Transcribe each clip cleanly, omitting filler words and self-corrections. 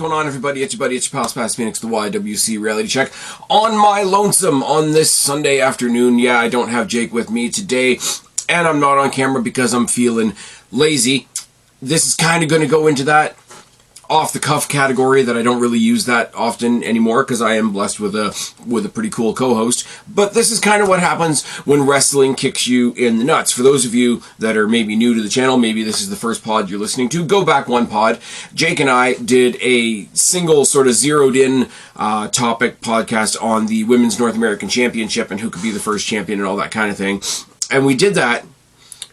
going on, everybody? It's your buddy, it's your pal Spaz Phoenix, the YWC Reality Check. On my lonesome on this Sunday afternoon. Yeah, I don't have Jake with me today, and I'm not on camera because I'm feeling lazy. This is kind of going to go into that off-the-cuff category that I don't really use that often anymore because I am blessed with a pretty cool co-host. But this is kind of what happens when wrestling kicks you in the nuts. For those of you that are maybe new to the channel, maybe this is the first pod you're listening to, go back one pod. Jake and I did a single sort of zeroed-in topic podcast on the Women's North American Championship and who could be the first champion and all that kind of thing. And we did that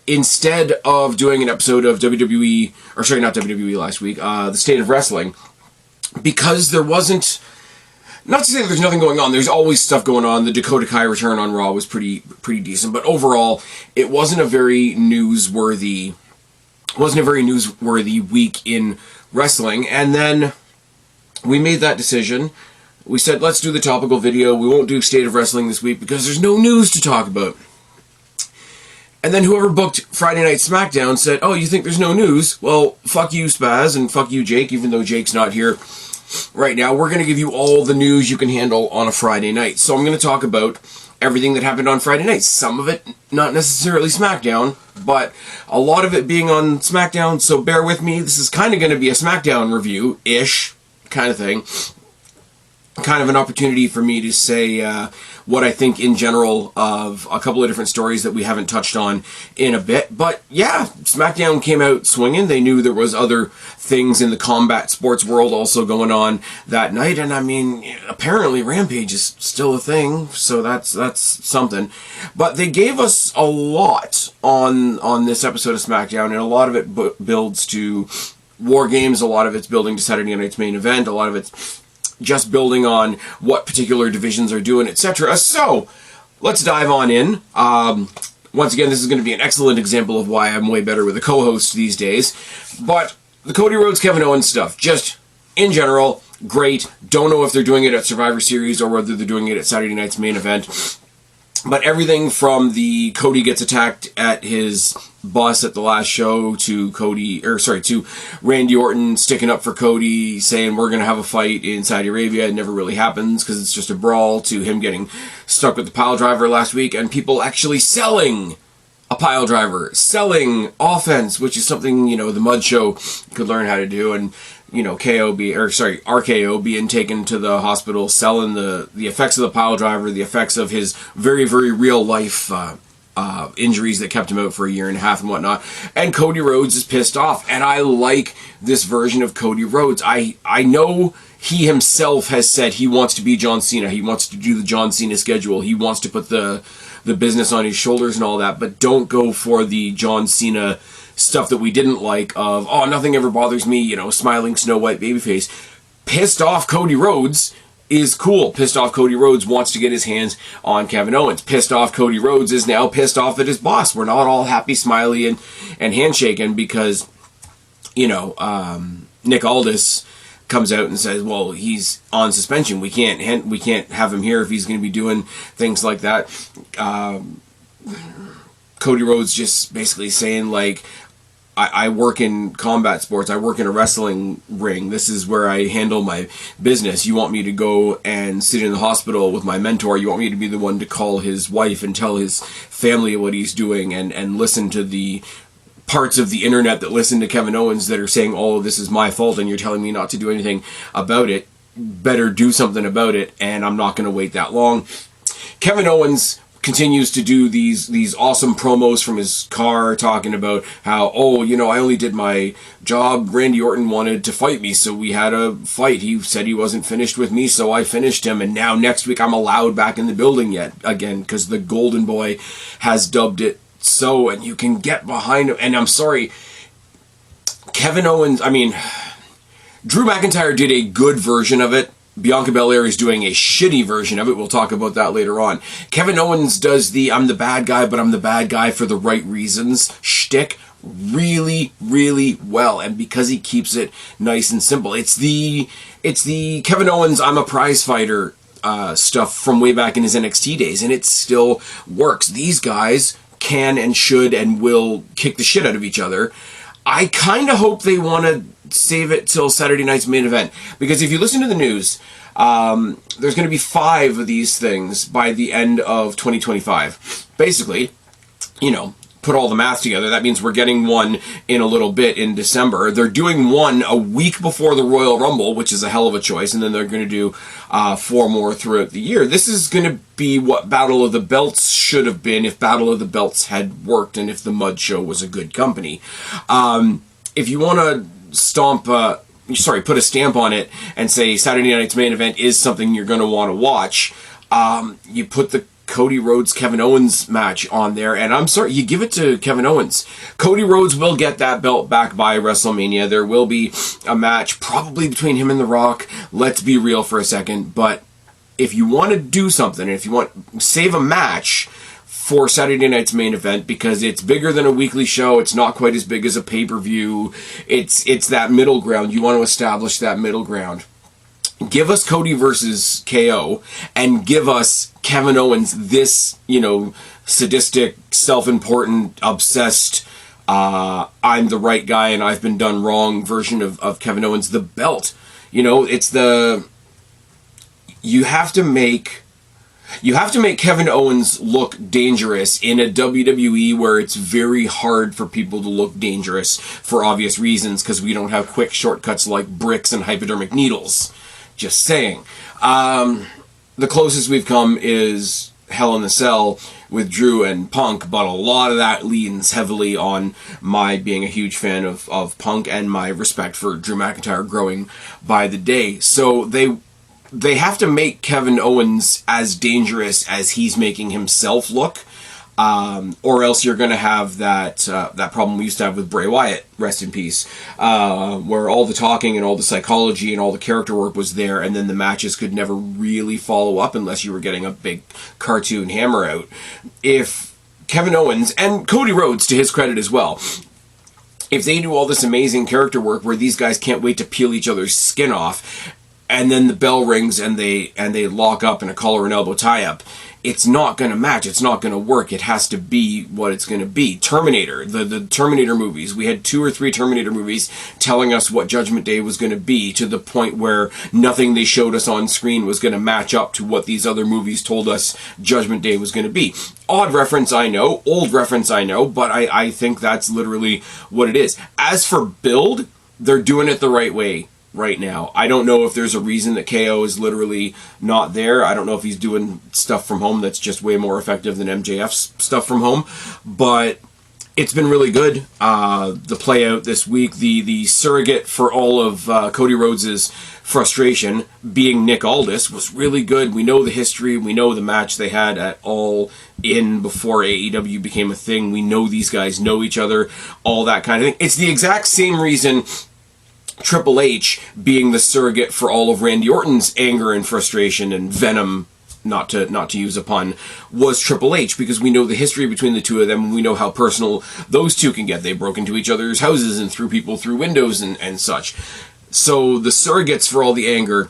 instead of doing an episode of WWE, or sorry, not WWE last week, the State of Wrestling, because there wasn't, not to say that there's nothing going on, there's always stuff going on. The Dakota Kai return on Raw was pretty decent, but overall, it wasn't a very newsworthy week in wrestling. And then we made that decision. We said, let's do the topical video. We won't do State of Wrestling this week because there's no news to talk about. And then whoever booked Friday Night SmackDown said, oh, you think there's no news? Well, fuck you, Spaz, and fuck you, Jake, even though Jake's not here right now. We're going to give you all the news you can handle on a Friday night. So I'm going to talk about everything that happened on Friday night. Some of it not necessarily SmackDown, but a lot of it being on SmackDown, so bear with me. This is kind of going to be a SmackDown review-ish kind of thing. Kind of an opportunity for me to say what I think in general of a couple of different stories that we haven't touched on in a bit. But yeah, SmackDown came out swinging. They knew there was other things in the combat sports world also going on that night. And I mean, apparently Rampage is still a thing, so that's something. But they gave us a lot on this episode of SmackDown, and a lot of it builds to War Games. A lot of it's building to Saturday night's main event. A lot of it's just building on what particular divisions are doing, etc. So, let's dive on in. Once again, this is going to be an excellent example of why I'm way better with a co-host these days. But the Cody Rhodes, Kevin Owens stuff, just in general, great. Don't know if they're doing it at Survivor Series or whether they're doing it at Saturday night's main event. But everything from the Cody gets attacked at his bus at the last show to to Randy Orton sticking up for Cody, saying we're going to have a fight in Saudi Arabia. It never really happens because it's just a brawl, to him getting stuck with the pile driver last week, and people actually selling a pile driver, selling offense, which is something, the Mud Show could learn how to do. And RKO being taken to the hospital, selling the effects of the pile driver, the effects of his very, very real life injuries that kept him out for a year and a half and whatnot. And Cody Rhodes is pissed off, and I like this version of Cody Rhodes. I know he himself has said he wants to be John Cena. He wants to do the John Cena schedule. He wants to put the business on his shoulders and all that, but don't go for the John Cena stuff that we didn't like of, oh, nothing ever bothers me, smiling Snow White babyface. Pissed off Cody Rhodes is cool. Pissed off Cody Rhodes wants to get his hands on Kevin Owens. Pissed off Cody Rhodes is now pissed off at his boss. We're not all happy, smiley, and handshaking because, Nick Aldis comes out and says, well, he's on suspension. We can't have him here if he's going to be doing things like that. Cody Rhodes just basically saying, like, I work in combat sports. I work in a wrestling ring. This is where I handle my business. You want me to go and sit in the hospital with my mentor. You want me to be the one to call his wife and tell his family what he's doing and listen to the parts of the internet that listen to Kevin Owens that are saying, oh, this is my fault and you're telling me not to do anything about it. Better do something about it, and I'm not going to wait that long. Kevin Owens continues to do these awesome promos from his car, talking about how, I only did my job. Randy Orton wanted to fight me, so we had a fight. He said he wasn't finished with me, so I finished him, and now next week I'm allowed back in the building again, because the Golden Boy has dubbed it so, and you can get behind him. And I'm sorry, Kevin Owens, Drew McIntyre did a good version of it. Bianca Belair is doing a shitty version of it. We'll talk about that later on. Kevin Owens does the I'm the bad guy, but I'm the bad guy for the right reasons shtick really, really well. And because he keeps it nice and simple. It's the Kevin Owens I'm a prize fighter stuff from way back in his NXT days, and it still works. These guys can and should and will kick the shit out of each other. I kind of hope they want to save it till Saturday night's main event. Because if you listen to the news, there's going to be 5 of these things by the end of 2025. Basically, you know, put all the math together, that means we're getting one in a little bit in December. They're doing one a week before the Royal Rumble, which is a hell of a choice, and then they're going to do 4 more throughout the year. This is going to be what Battle of the Belts should have been if Battle of the Belts had worked and if the Mud Show was a good company. If you want to put a stamp on it and say Saturday night's main event is something you're going to want to watch, you put the Cody Rhodes Kevin Owens match on there, and I'm sorry, you give it to Kevin Owens. Cody Rhodes will get that belt back by WrestleMania. There will be a match probably between him and The Rock. Let's be real for a second, but if you want to do something, if you want save a match for Saturday night's main event, because it's bigger than a weekly show, it's not quite as big as a pay-per-view, it's that middle ground. You want to establish that middle ground. Give us Cody versus KO, and give us Kevin Owens, this, you know, sadistic, self-important, obsessed, I'm the right guy and I've been done wrong version of Kevin Owens, the belt. You know, it's the... You have to make Kevin Owens look dangerous in a WWE where it's very hard for people to look dangerous for obvious reasons, because we don't have quick shortcuts like bricks and hypodermic needles. Just saying. The closest we've come is Hell in a Cell with Drew and Punk, but a lot of that leans heavily on my being a huge fan of Punk and my respect for Drew McIntyre growing by the day. So they have to make Kevin Owens as dangerous as he's making himself look, or else you're going to have that problem we used to have with Bray Wyatt, rest in peace, where all the talking and all the psychology and all the character work was there, and then the matches could never really follow up unless you were getting a big cartoon hammer out. If Kevin Owens, and Cody Rhodes to his credit as well, if they do all this amazing character work where these guys can't wait to peel each other's skin off, and then the bell rings and they lock up in a collar and elbow tie-up, it's not going to match. It's not going to work. It has to be what it's going to be. Terminator, the Terminator movies. We had 2 or 3 Terminator movies telling us what Judgment Day was going to be, to the point where nothing they showed us on screen was going to match up to what these other movies told us Judgment Day was going to be. Odd reference, I know. Old reference, I know. But I think that's literally what it is. As for build, they're doing it the right way right now. I don't know if there's a reason that KO is literally not there. I don't know if he's doing stuff from home that's just way more effective than MJF's stuff from home, but it's been really good. The play out this week, the surrogate for all of Cody Rhodes' frustration being Nick Aldis was really good. We know the history. We know the match they had at All In before AEW became a thing. We know these guys know each other, all that kind of thing. It's the exact same reason Triple H being the surrogate for all of Randy Orton's anger and frustration and venom, not to use a pun, was Triple H, because we know the history between the two of them, and we know how personal those two can get. They broke into each other's houses and threw people through windows and such. So the surrogates for all the anger,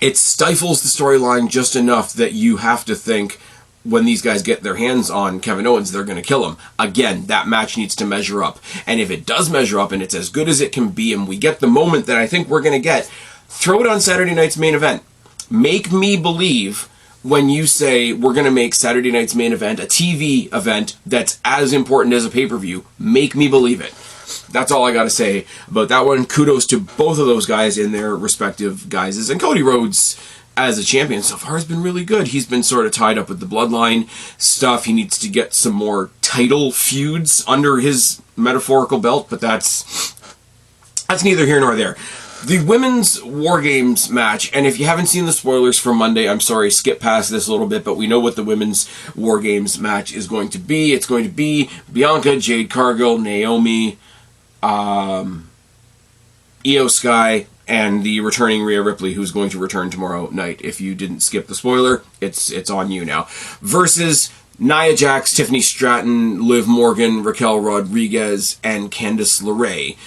it stifles the storyline just enough that you have to think, when these guys get their hands on Kevin Owens, they're going to kill him. Again, that match needs to measure up. And if it does measure up and it's as good as it can be, and we get the moment that I think we're going to get, throw it on Saturday night's main event. Make me believe when you say we're going to make Saturday night's main event a TV event that's as important as a pay-per-view. Make me believe it. That's all I got to say about that one. Kudos to both of those guys in their respective guises. And Cody Rhodes, as a champion, so far has been really good. He's been sort of tied up with the Bloodline stuff. He needs to get some more title feuds under his metaphorical belt, but that's neither here nor there. The women's War Games match, and if you haven't seen the spoilers for Monday, I'm sorry, skip past this a little bit, but we know what the women's War Games match is going to be. It's going to be Bianca, Jade Cargill, Naomi, Io Sky, and the returning Rhea Ripley, who's going to return tomorrow night. If you didn't skip the spoiler, it's on you now. Versus Nia Jax, Tiffany Stratton, Liv Morgan, Raquel Rodriguez, and Candice LeRae.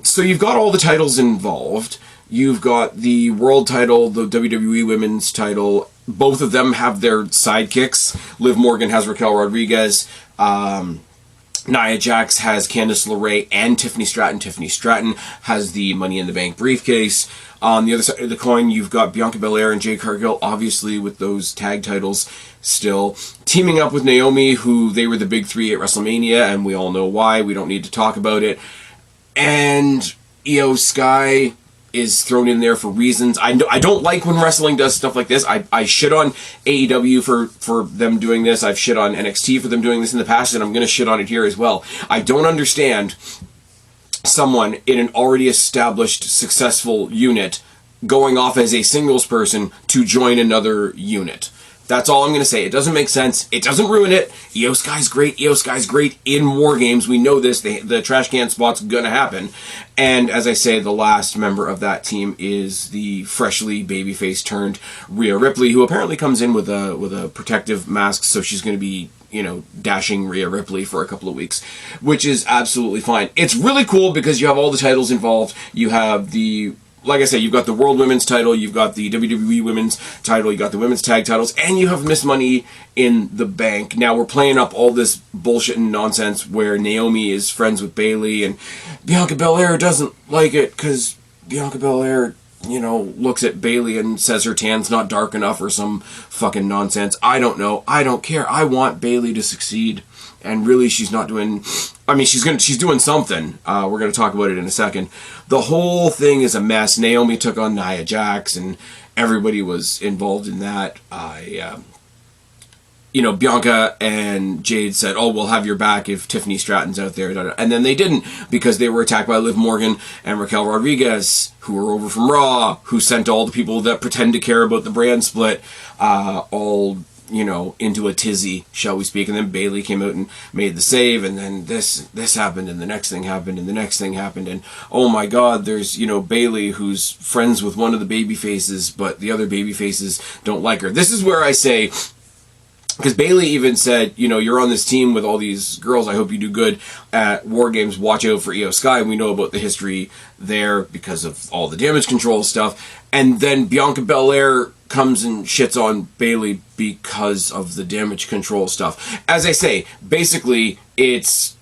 So you've got all the titles involved. You've got the world title, the WWE women's title. Both of them have their sidekicks. Liv Morgan has Raquel Rodriguez. Nia Jax has Candice LeRae and Tiffany Stratton. Tiffany Stratton has the Money in the Bank briefcase. On the other side of the coin, you've got Bianca Belair and Jade Cargill, obviously with those tag titles still. Teaming up with Naomi, who they were the big three at WrestleMania, and we all know why. We don't need to talk about it. And Io Sky is thrown in there for reasons. I don't like when wrestling does stuff like this. I shit on AEW for them doing this. I've shit on NXT for them doing this in the past, and I'm going to shit on it here as well. I don't understand someone in an already established successful unit going off as a singles person to join another unit. That's all I'm going to say. It doesn't make sense. It doesn't ruin it. Io Sky's great. Io Sky's great in War Games. We know this. The trash can spot's going to happen. And as I say, the last member of that team is the freshly babyface turned Rhea Ripley, who apparently comes in with a protective mask, so she's going to be, you know, dashing Rhea Ripley for a couple of weeks, which is absolutely fine. It's really cool because you have all the titles involved. You have the, like I said, you've got the World Women's title, you've got the WWE Women's title, you got the Women's Tag titles, and you have Miss Money in the Bank. Now we're playing up all this bullshit and nonsense where Naomi is friends with Bayley, and Bianca Belair doesn't like it because Bianca Belair, you know, looks at Bayley and says her tan's not dark enough or some fucking nonsense. I don't know. I don't care. I want Bayley to succeed. And really, she's not doing, I mean, she's doing something. We're going to talk about it in a second. The whole thing is a mess. Naomi took on Nia Jax, and everybody was involved in that. You know, Bianca and Jade said, oh, we'll have your back if Tiffany Stratton's out there. And then they didn't, because they were attacked by Liv Morgan and Raquel Rodriguez, who were over from Raw, who sent all the people that pretend to care about the brand split, all, you know, into a tizzy, shall we speak. And then Bayley came out and made the save, and then this happened, and the next thing happened, and the next thing happened, and oh my god, there's, you know, Bayley who's friends with one of the baby faces, but the other baby faces don't like her. This is where I say, because Bayley even said, you know, you're on this team with all these girls, I hope you do good at War Games, watch out for Io Sky. And we know about the history there because of all the damage control stuff. And then Bianca Belair comes and shits on Bayley because of the damage control stuff. As I say, basically, it's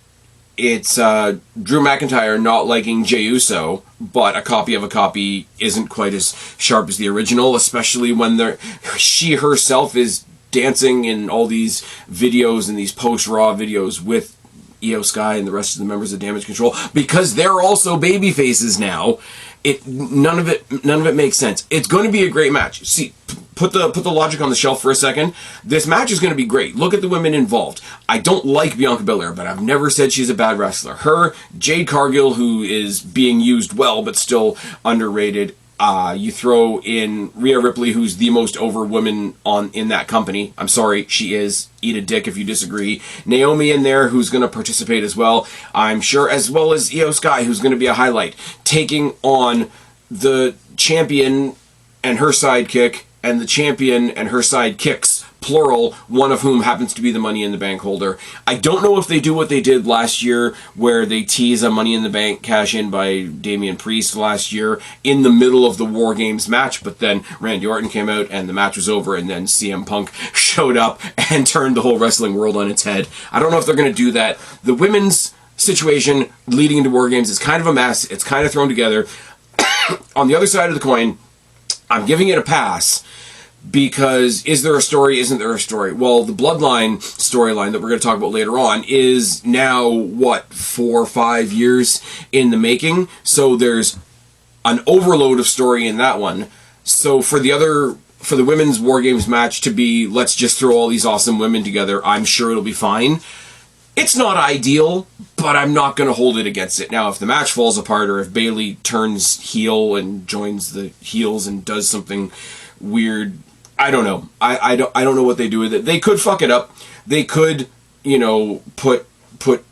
Drew McIntyre not liking Jey Uso, but a copy of a copy isn't quite as sharp as the original, especially when she herself is dancing in all these videos and these post-Raw videos with Io Sky and the rest of the members of Damage Control, because they're also baby faces now. None of it makes sense. It's going to be a great match. See, put the logic on the shelf for a second. This match is going to be great. Look at the women involved. I don't like Bianca Belair, but I've never said she's a bad wrestler. Her, Jade Cargill, who is being used well but still underrated. You throw in Rhea Ripley, who's the most over woman in that company. I'm sorry, she is. Eat a dick if you disagree. Naomi in there, who's going to participate as well, I'm sure, as well as Io Sky, who's going to be a highlight, taking on the champion and her sidekick, and the champion and her sidekicks, plural, one of whom happens to be the Money in the Bank holder. I don't know if they do what they did last year, where they tease a Money in the Bank cash-in by Damian Priest last year in the middle of the War Games match, but then Randy Orton came out and the match was over, and then CM Punk showed up and turned the whole wrestling world on its head. I don't know if they're going to do that. The women's situation leading into War Games is kind of a mess. It's kind of thrown together. On the other side of the coin, I'm giving it a pass, because is there a story, isn't there a story? Well, the Bloodline storyline that we're going to talk about later on is now, 4 or 5 years in the making? So there's an overload of story in that one. So for the women's War Games match to be, let's just throw all these awesome women together, I'm sure it'll be fine. It's not ideal, but I'm not going to hold it against it. Now, if the match falls apart, or if Bayley turns heel and joins the heels and does something weird, I don't know. I don't know what they do with it. They could fuck it up. They could, you know, put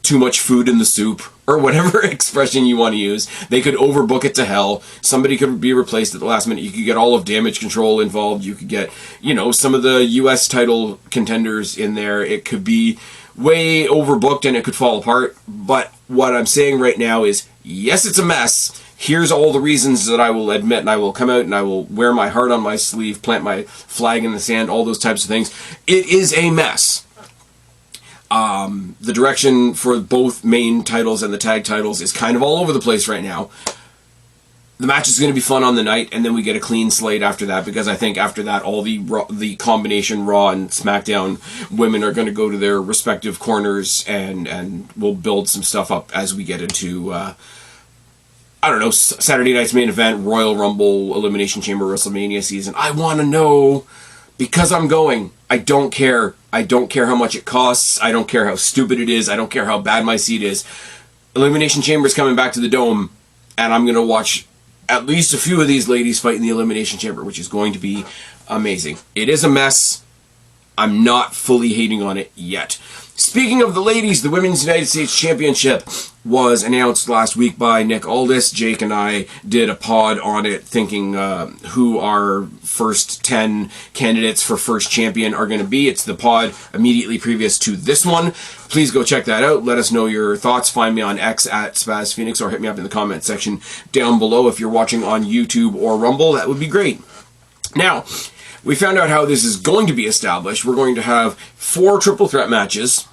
too much food in the soup, or whatever expression you want to use. They could overbook it to hell. Somebody could be replaced at the last minute. You could get all of Damage Control involved. You could get, you know, some of the US title contenders in there. It could be way overbooked and it could fall apart. But what I'm saying right now is, yes, it's a mess. Here's all the reasons that I will admit, and I will come out and I will wear my heart on my sleeve, plant my flag in the sand, all those types of things. It is a mess. The direction for both main titles and the tag titles is kind of all over the place right now. The match is going to be fun on the night, and then we get a clean slate after that, because I think after that, all the combination Raw and SmackDown women are going to go to their respective corners, and we'll build some stuff up as we get into, I don't know, Saturday night's main event, Royal Rumble, Elimination Chamber, WrestleMania season. I want to know, because I'm going. I don't care. I don't care how much it costs. I don't care how stupid it is. I don't care how bad my seat is. Elimination Chamber's coming back to the Dome, and I'm going to watch at least a few of these ladies fight in the Elimination Chamber, which is going to be amazing. It is a mess. I'm not fully hating on it yet. Speaking of the ladies, the Women's United States Championship was announced last week by Nick Aldis. Jake and I did a pod on it, thinking who our first 10 candidates for first champion are going to be. It's the pod immediately previous to this one. Please go check that out. Let us know your thoughts. Find me on X at Spaz Phoenix, or hit me up in the comment section down below. If you're watching on YouTube or Rumble, that would be great. Now, we found out how this is going to be established. We're going to have 4 triple threat matches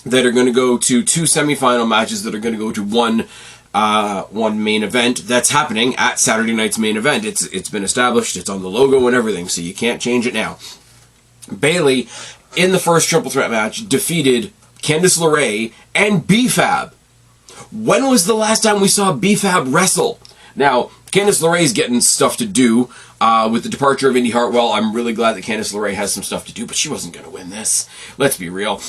that are going to go to 2 semifinal matches that are going to go to one main event that's happening at Saturday night's main event. It's been established. It's on the logo and everything, so you can't change it now. Bayley, in the first triple threat match, defeated Candice LeRae and B-Fab. When was the last time we saw B-Fab wrestle? Now, Candice LeRae's getting stuff to do. With the departure of Indy Hartwell, I'm really glad that Candice LeRae has some stuff to do, but she wasn't going to win this. Let's be real.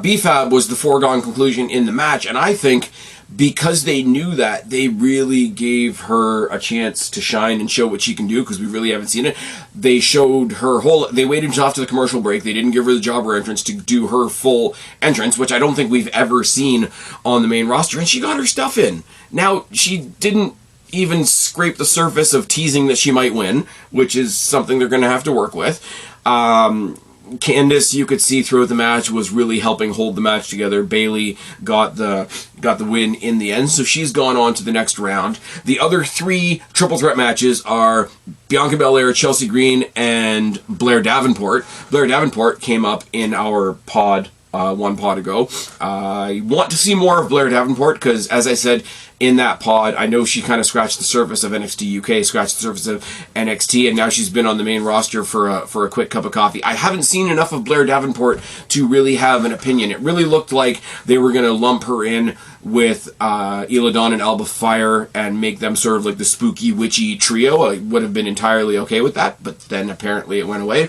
B-Fab was the foregone conclusion in the match, and I think because they knew that, they really gave her a chance to shine and show what she can do, because we really haven't seen it. They showed her they waited until after the commercial break. They didn't give her the jobber entrance to do her full entrance, which I don't think we've ever seen on the main roster, and she got her stuff in. Now, she didn't even scrape the surface of teasing that she might win, which is something they're going to have to work with. Candice, you could see throughout the match, was really helping hold the match together. Bayley got the win in the end, so she's gone on to the next round. The other 3 triple threat matches are Bianca Belair, Chelsea Green, and Blair Davenport. Blair Davenport came up in our pod one pod ago. I want to see more of Blair Davenport, because, as I said in that pod, I know she kind of scratched the surface of NXT UK, scratched the surface of NXT, and now she's been on the main roster for a quick cup of coffee. I haven't seen enough of Blair Davenport to really have an opinion. It really looked like they were going to lump her in with Ela Dawn and Alba Fire and make them sort of like the spooky, witchy trio. I would have been entirely okay with that, but then apparently it went away.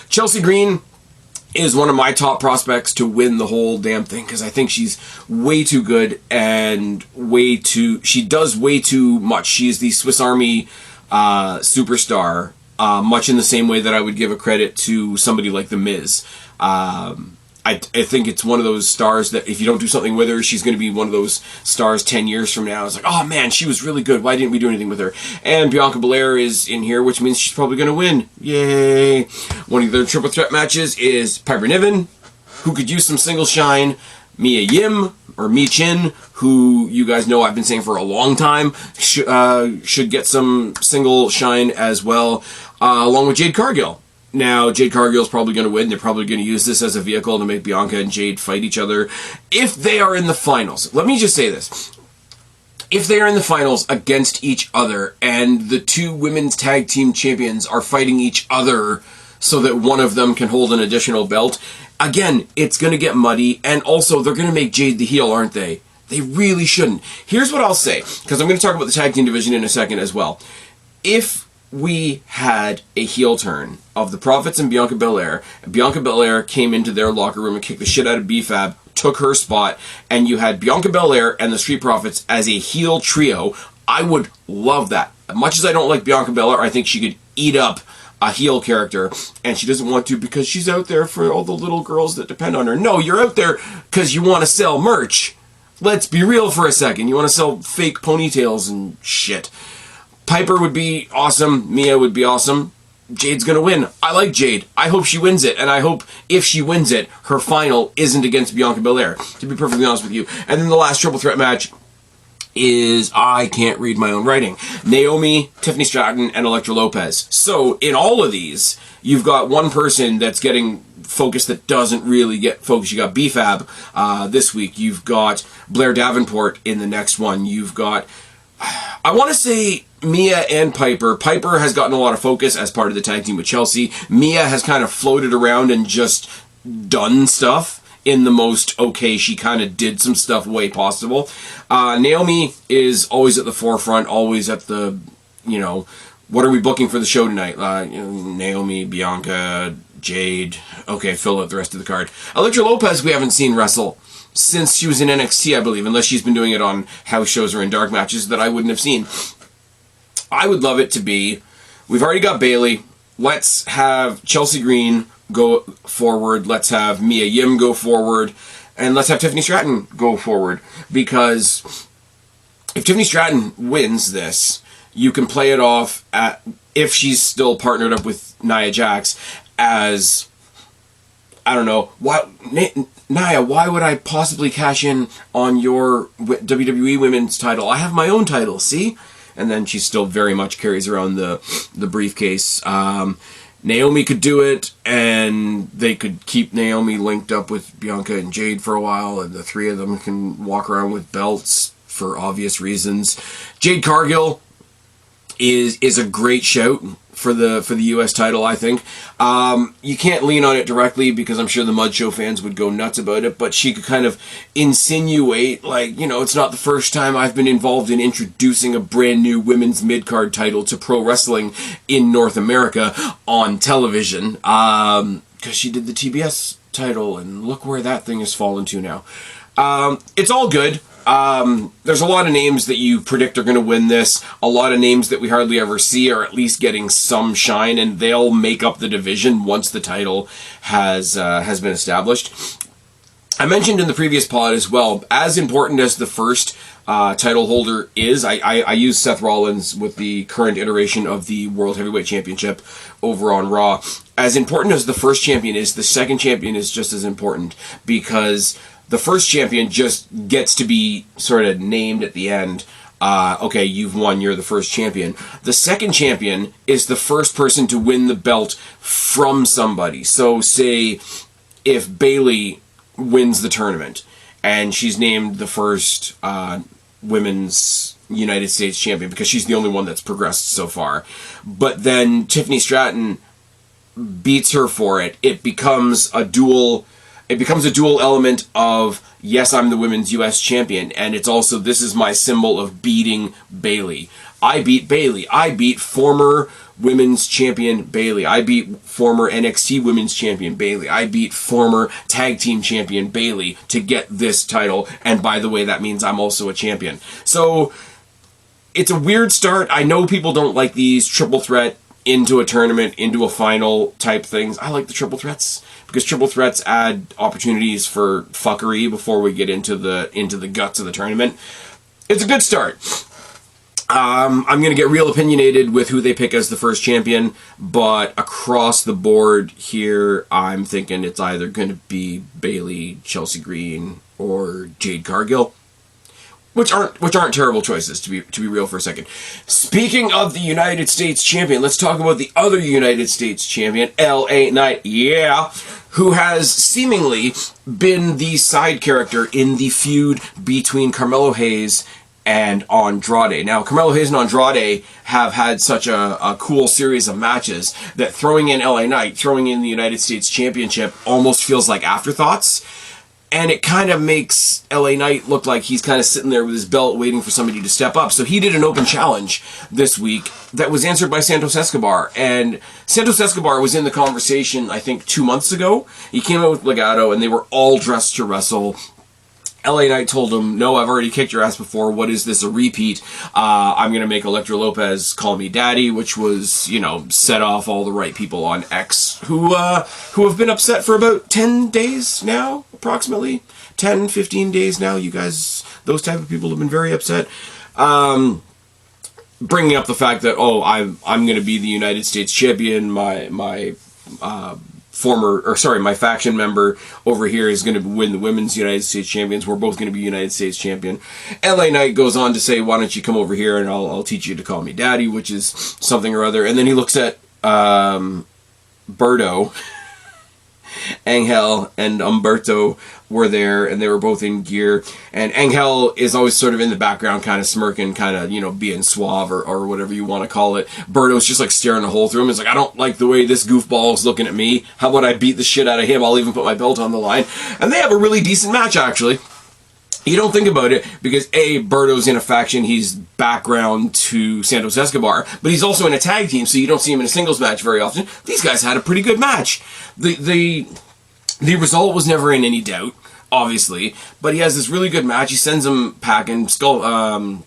Chelsea Green is one of my top prospects to win the whole damn thing, because I think she's way too good and she does way too much. She's the Swiss Army superstar, much in the same way that I would give a credit to somebody like The Miz. I think it's one of those stars that if you don't do something with her, she's going to be one of those stars 10 years from now. It's like, oh man, she was really good. Why didn't we do anything with her? And Bianca Belair is in here, which means she's probably going to win. Yay! One of the triple threat matches is Piper Niven, who could use some single shine. Mia Yim, or Mi Chin, who you guys know I've been saying for a long time, should get some single shine as well, along with Jade Cargill. Now, Jade Cargill's probably going to win. They're probably going to use this as a vehicle to make Bianca and Jade fight each other. If they are in the finals, let me just say this. If they are in the finals against each other, and the 2 women's tag team champions are fighting each other so that one of them can hold an additional belt, again, it's going to get muddy, and also they're going to make Jade the heel, aren't they? They really shouldn't. Here's what I'll say, because I'm going to talk about the tag team division in a second as well. If we had a heel turn of the Profits and Bianca Belair came into their locker room and kicked the shit out of B-Fab, took her spot, and you had Bianca Belair and the Street Profits as a heel trio, I would love that. As much as I don't like Bianca Belair, I think she could eat up a heel character, and she doesn't want to because she's out there for all the little girls that depend on her. No, you're out there because you want to sell merch. Let's be real for a second. You want to sell fake ponytails and shit. Piper would be awesome. Mia would be awesome. Jade's going to win. I like Jade. I hope she wins it. And I hope if she wins it, her final isn't against Bianca Belair, to be perfectly honest with you. And then the last triple threat match is, I can't read my own writing, Naomi, Tiffany Stratton, and Elektra Lopez. So in all of these, you've got one person that's getting focus that doesn't really get focus. You got BFAB this week. You've got Blair Davenport in the next one. You've got, I want to say, Mia and Piper. Piper has gotten a lot of focus as part of the tag team with Chelsea. Mia has kind of floated around and just done stuff in the most okay, she kind of did some stuff way possible. Naomi is always at the forefront, always at the, you know, what are we booking for the show tonight? Naomi, Bianca, Jade. Okay, fill out the rest of the card. Elektra Lopez we haven't seen wrestle since she was in NXT, I believe, unless she's been doing it on house shows or in dark matches that I wouldn't have seen. I would love it to be, we've already got Bayley, let's have Chelsea Green go forward, let's have Mia Yim go forward, and let's have Tiffany Stratton go forward, because if Tiffany Stratton wins this, you can play it off at, if she's still partnered up with Nia Jax, as, I don't know, Nia, why would I possibly cash in on your WWE Women's title? I have my own title, see? And then she still very much carries around the briefcase. Naomi could do it, and they could keep Naomi linked up with Bianca and Jade for a while, and the three of them can walk around with belts for obvious reasons. Jade Cargill is a great shout for the US title, I think. You can't lean on it directly because I'm sure the Mud Show fans would go nuts about it, but she could kind of insinuate, like, you know, it's not the first time I've been involved in introducing a brand new women's mid-card title to pro wrestling in North America on television, because she did the TBS title, and look where that thing has fallen to now. It's all good. There's a lot of names that you predict are going to win this. A lot of names that we hardly ever see are at least getting some shine, and they'll make up the division once the title has been established. I mentioned in the previous pod as well, as important as the first title holder is, I use Seth Rollins with the current iteration of the World Heavyweight Championship over on Raw. As important as the first champion is, the second champion is just as important, because the first champion just gets to be sort of named at the end. Okay, you've won, you're the first champion. The second champion is the first person to win the belt from somebody. So say if Bayley wins the tournament and she's named the first women's United States champion because she's the only one that's progressed so far, but then Tiffany Stratton beats her for it, it becomes a dual element of, yes, I'm the women's US champion, and it's also, this is my symbol of beating Bayley. I beat Bayley. I beat former women's champion Bayley. I beat former NXT women's champion Bayley. I beat former tag team champion Bayley to get this title, and by the way, that means I'm also a champion. So, it's a weird start. I know people don't like these triple threat into a tournament, into a final type things. I like the triple threats, because triple threats add opportunities for fuckery before we get into the guts of the tournament. It's a good start. I'm going to get real opinionated with who they pick as the first champion, but across the board here, I'm thinking it's either going to be Bayley, Chelsea Green, or Jade Cargill. Which aren't terrible choices, to be real for a second. Speaking of the United States champion, let's talk about the other United States champion, LA Knight, yeah, who has seemingly been the side character in the feud between Carmelo Hayes and Andrade. Now, Carmelo Hayes and Andrade have had such a cool series of matches that throwing in LA Knight, throwing in the United States championship, almost feels like afterthoughts. And it kind of makes LA Knight look like he's kind of sitting there with his belt waiting for somebody to step up. So he did an open challenge this week that was answered by Santos Escobar. And Santos Escobar was in the conversation, I think, 2 months ago. He came out with Legato, and they were all dressed to wrestle. LA Knight told him, no, I've already kicked your ass before. What is this, a repeat? I'm going to make Elektra Lopez call me daddy, which was, you know, set off all the right people on X who have been upset for about 10 days now, approximately. 10, 15 days now. You guys, those type of people have been very upset. Bringing up the fact that, oh, I'm going to be the United States champion. My faction member over here is going to win the women's United States champions. We're both going to be United States champion. LA Knight goes on to say, why don't you come over here and I'll teach you to call me daddy, which is something or other. And then he looks at Berto Angel and Umberto were there, and they were both in gear. And Angel is always sort of in the background, kind of smirking, kind of, you know, being suave or whatever you want to call it. Berto's just like staring a hole through him. He's like, I don't like the way this goofball is looking at me. How about I beat the shit out of him? I'll even put my belt on the line. And they have a really decent match, actually. You don't think about it because Berto's in a faction, he's background to Santos Escobar, but he's also in a tag team, so you don't see him in a singles match very often. These guys had a pretty good match. The result was never in any doubt, obviously, but he has this really good match. He sends him packing. BFT,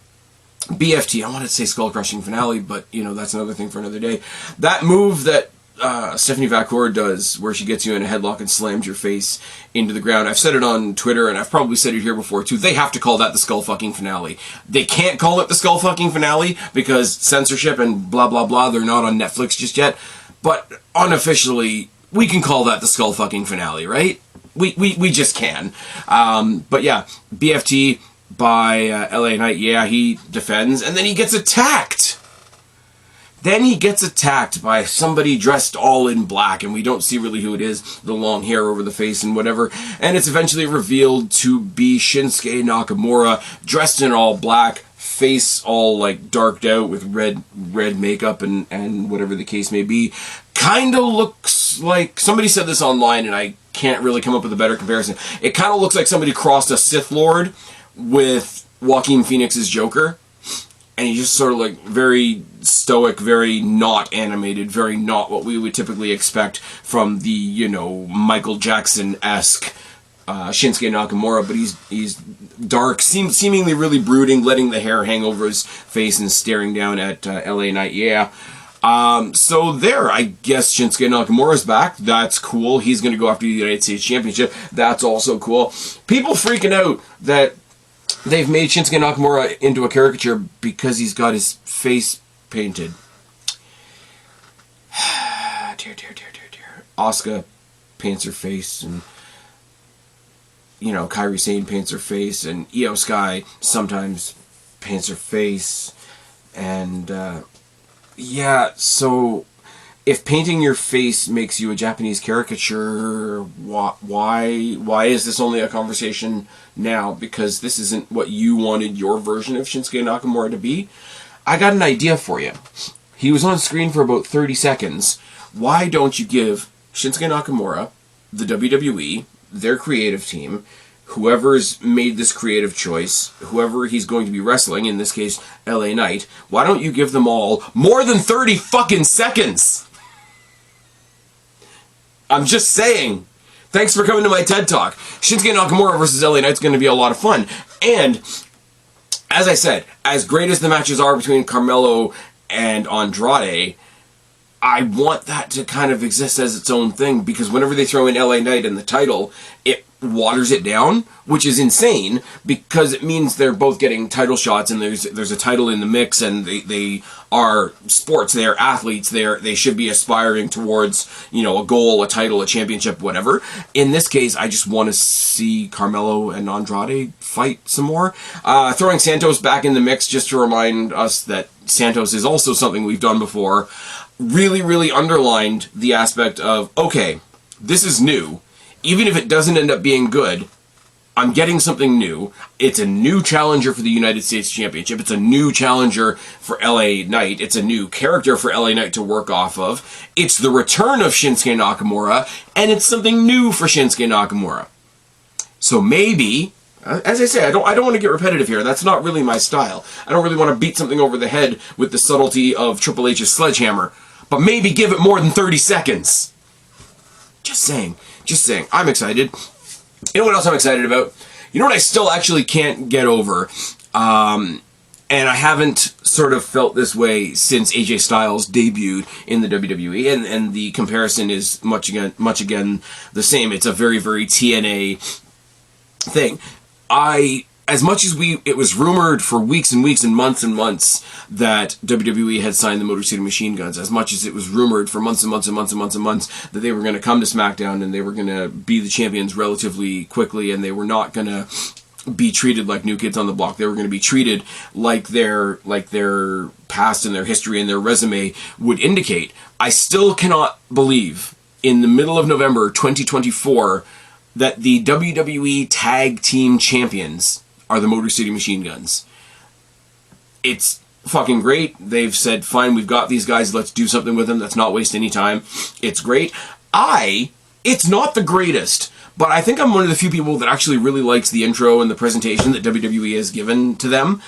I wanted to say skull crushing finale, but you know, that's another thing for another day. That move that Stephanie Vacour does, where she gets you in a headlock and slams your face into the ground. I've said it on Twitter, and I've probably said it here before too. They have to call that the skull fucking finale. They can't call it the skull fucking finale because censorship and blah blah blah. They're not on Netflix just yet, but unofficially, we can call that the skull fucking finale, right? We just can. But yeah, BFT by LA Knight. Yeah, he defends, and then he gets attacked. Then he gets attacked by somebody dressed all in black, and we don't see really who it is, the long hair over the face and whatever, and it's eventually revealed to be Shinsuke Nakamura, dressed in all black, face all like darked out with red makeup and whatever the case may be. Kinda looks like, somebody said this online and I can't really come up with a better comparison. It kinda looks like somebody crossed a Sith Lord with Joaquin Phoenix's Joker. And he's just sort of like very stoic, very not animated, very not what we would typically expect from the, you know, Michael Jackson-esque Shinsuke Nakamura. But he's dark, seemingly really brooding, letting the hair hang over his face and staring down at LA Knight. Yeah. So there, I guess Shinsuke Nakamura's back. That's cool. He's going to go after the United States Championship. That's also cool. People freaking out that they've made Shinsuke Nakamura into a caricature because he's got his face painted. Dear. Asuka paints her face, and, you know, Kairi Sane paints her face, and Io Sky sometimes paints her face, and, yeah, so if painting your face makes you a Japanese caricature, why is this only a conversation now? Because this isn't what you wanted your version of Shinsuke Nakamura to be? I got an idea for you. He was on screen for about 30 seconds. Why don't you give Shinsuke Nakamura, the WWE, their creative team, whoever's made this creative choice, whoever he's going to be wrestling, in this case, LA Knight, why don't you give them all more than 30 fucking seconds? I'm just saying. Thanks for coming to my TED Talk. Shinsuke Nakamura versus LA Knight's going to be a lot of fun. And, as I said, as great as the matches are between Carmelo and Andrade, I want that to kind of exist as its own thing, because whenever they throw in LA Knight in the title, it waters it down, which is insane, because it means they're both getting title shots, and there's a title in the mix, and they are sports, they are athletes, they should be aspiring towards, you know, a goal, a title, a championship, whatever. In this case, I just want to see Carmelo and Andrade fight some more. Throwing Santos back in the mix just to remind us that Santos is also something we've done before, really underlined the aspect of, okay, this is new. Even if it doesn't end up being good, I'm getting something new. It's a new challenger for the United States Championship. It's a new challenger for LA Knight. It's a new character for LA Knight to work off of. It's the return of Shinsuke Nakamura, and it's something new for Shinsuke Nakamura. So maybe, as I say, I don't want to get repetitive here. That's not really my style. I don't really want to beat something over the head with the subtlety of Triple H's sledgehammer. But maybe give it more than 30 seconds. Just saying. I'm excited. You know what else I'm excited about? You know what I still actually can't get over? And I haven't sort of felt this way since AJ Styles debuted in the WWE, and the comparison is much again the same. It's a very TNA thing. As much as it was rumored for weeks and weeks and months that WWE had signed the Motor City Machine Guns, as much as it was rumored for months that they were going to come to SmackDown and they were going to be the champions relatively quickly, and they were not going to be treated like new kids on the block. They were going to be treated like their past and their history and their resume would indicate. I still cannot believe in the middle of November 2024 that the WWE Tag Team Champions are the Motor City Machine Guns. It's fucking great. They've said, fine, we've got these guys, let's do something with them. Let's not waste any time. It's great. It's not the greatest, but I think I'm one of the few people that actually really likes the intro and the presentation that WWE has given to them.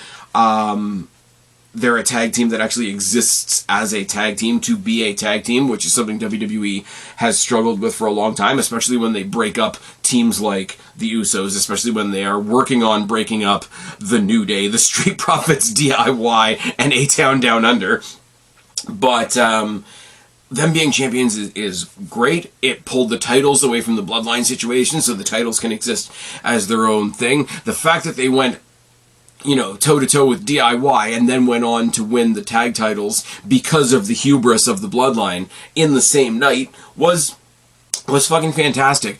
They're a tag team that actually exists as a tag team to be a tag team, which is something WWE has struggled with for a long time, especially when they break up teams like the Usos, especially when they are working on breaking up the New Day, the Street Profits, DIY, and A-Town Down Under. But them being champions is great. It pulled the titles away from the Bloodline situation, so the titles can exist as their own thing. The fact that they went toe-to-toe with DIY and then went on to win the tag titles because of the hubris of the Bloodline in the same night was fucking fantastic.